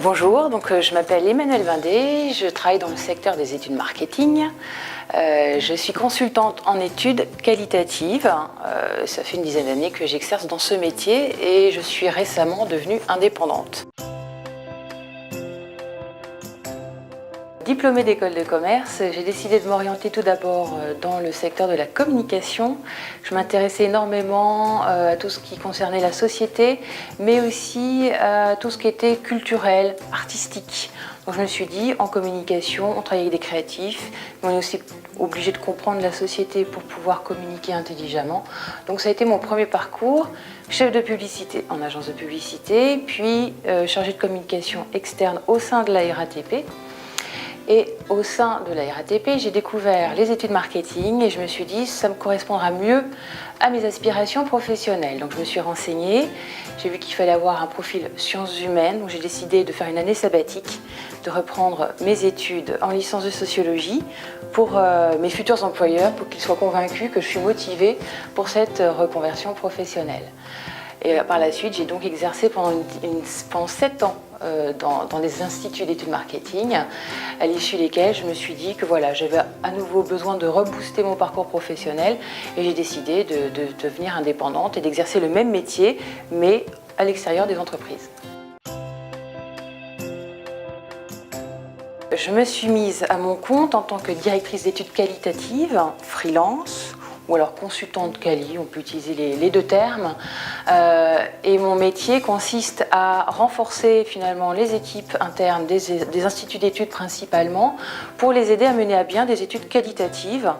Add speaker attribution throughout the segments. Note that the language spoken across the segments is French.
Speaker 1: Bonjour, je m'appelle Emmanuelle Vindé, je travaille dans le secteur des études marketing. Je suis consultante en études qualitatives. Ça fait une dizaine d'années que j'exerce dans ce métier et je suis récemment devenue indépendante. Diplômée d'école de commerce, j'ai décidé de m'orienter tout d'abord dans le secteur de la communication. Je m'intéressais énormément à tout ce qui concernait la société, mais aussi à tout ce qui était culturel, artistique. Donc je me suis dit, en communication, on travaille avec des créatifs, mais on est aussi obligé de comprendre la société pour pouvoir communiquer intelligemment. Donc ça a été mon premier parcours, chef de publicité en agence de publicité, puis chargé de communication externe au sein de la RATP. Et au sein de la RATP, j'ai découvert les études marketing et je me suis dit ça me correspondra mieux à mes aspirations professionnelles. Donc je me suis renseignée, j'ai vu qu'il fallait avoir un profil sciences humaines, donc j'ai décidé de faire une année sabbatique, de reprendre mes études en licence de sociologie pour mes futurs employeurs, pour qu'ils soient convaincus que je suis motivée pour cette reconversion professionnelle. Et par la suite, j'ai donc exercé pendant 7 ans dans des instituts d'études marketing, à l'issue desquels je me suis dit que voilà, j'avais à nouveau besoin de rebooster mon parcours professionnel et j'ai décidé de devenir indépendante et d'exercer le même métier, mais à l'extérieur des entreprises. Je me suis mise à mon compte en tant que directrice d'études qualitatives, freelance, ou alors consultante quali, on peut utiliser les deux termes. Et mon métier consiste à renforcer finalement les équipes internes des instituts d'études principalement pour les aider à mener à bien des études qualitatives.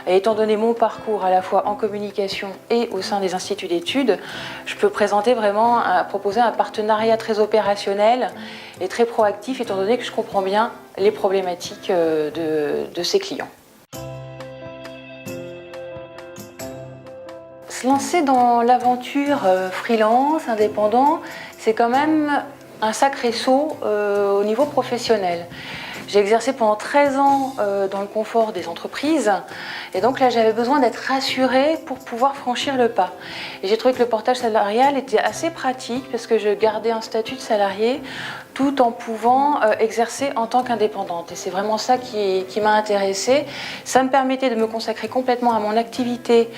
Speaker 1: Et étant donné mon parcours à la fois en communication et au sein des instituts d'études, je peux proposer un partenariat très opérationnel et très proactif étant donné que je comprends bien les problématiques de ces clients. Se lancer dans l'aventure freelance, indépendant, c'est quand même un sacré saut au niveau professionnel. J'ai exercé pendant 13 ans dans le confort des entreprises et donc là j'avais besoin d'être rassurée pour pouvoir franchir le pas. Et j'ai trouvé que le portage salarial était assez pratique parce que je gardais un statut de salarié tout en pouvant exercer en tant qu'indépendante. Et c'est vraiment ça qui m'a intéressée. Ça me permettait de me consacrer complètement à mon activité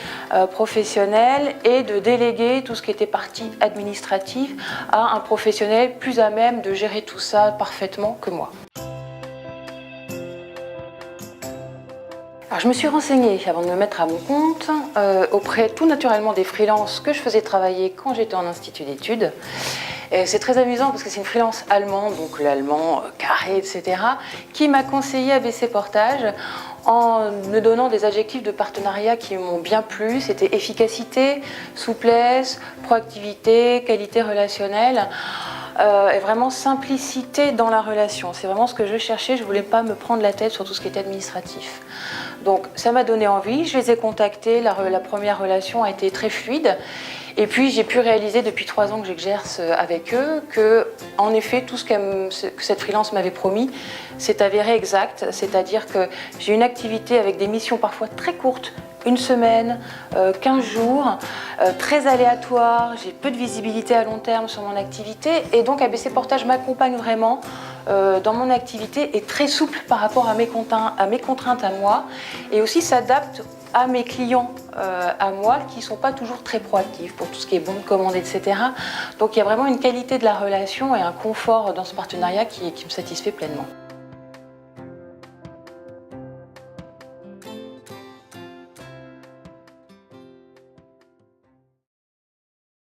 Speaker 1: professionnelle et de déléguer tout ce qui était partie administrative à un professionnel plus à même de gérer tout ça parfaitement que moi. Alors, je me suis renseignée avant de me mettre à mon compte auprès tout naturellement des freelances que je faisais travailler quand j'étais en institut d'études. C'est très amusant parce que c'est une freelance allemande, donc l'allemand carré, etc., qui m'a conseillé ABC Portage en me donnant des adjectifs de partenariat qui m'ont bien plu. C'était efficacité, souplesse, proactivité, qualité relationnelle. Et vraiment simplicité dans la relation. C'est vraiment ce que je cherchais, je ne voulais pas me prendre la tête sur tout ce qui était administratif. Donc ça m'a donné envie, je les ai contactés, la première relation a été très fluide. Et puis j'ai pu réaliser depuis 3 ans que j'exerce avec eux que, en effet, tout ce que cette freelance m'avait promis s'est avéré exact. C'est-à-dire que j'ai une activité avec des missions parfois très courtes, 1 semaine, 15 jours, très aléatoire, j'ai peu de visibilité à long terme sur mon activité et donc ABC Portage m'accompagne vraiment dans mon activité, est très souple par rapport à mes contraintes à moi et aussi s'adapte à mes clients à moi qui ne sont pas toujours très proactifs pour tout ce qui est bon de commande, etc. Donc il y a vraiment une qualité de la relation et un confort dans ce partenariat qui me satisfait pleinement.